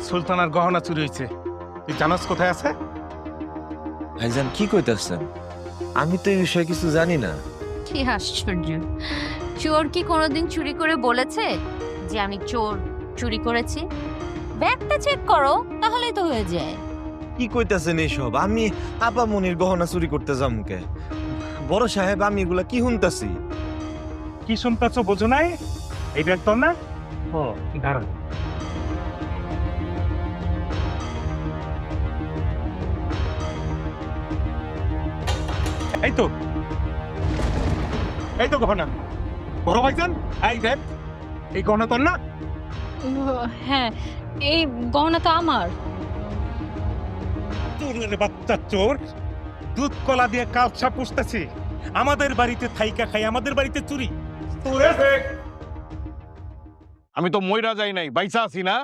সুলতানার গহনা চুরি হয়েছে। তুই জানাস কোথায় আছে? ভাইজান কি কইতাছেন? আমি তো এই বিষয়ে কিছু জানি না। কি আশ্চর্য! চোর কি কোনোদিন চুরি করে বলেছে যে আমি চুরি করেছি? ব্যাগটা চেক করো, তাহলেই তো হয়ে যায়। কি কইতাছেন এইসব? আমি আপামনির গহনা চুরি করতে যাবো কে? বড় সাহেব, আমি এগুলা কি শুনতাছি? কি শুনতেছ বোঝো নাই? এই ব্যাগ তোর না? ও দাঁড়া। এই তো, এই তো গহনা। বড় ভাইজান, এই দেখ, এই গহনা তোর না? হ্যাঁ, এই গহনা তো আমার। চোরের বাচ্চা চোর! দুধ কলা দিয়ে কালসা পুষতেছি, আমাদের বাড়িতে থাইকা খাই, আমাদের বাড়িতে চুরি। আমি তো মইরা যাই নাই, বাইসা আছি না।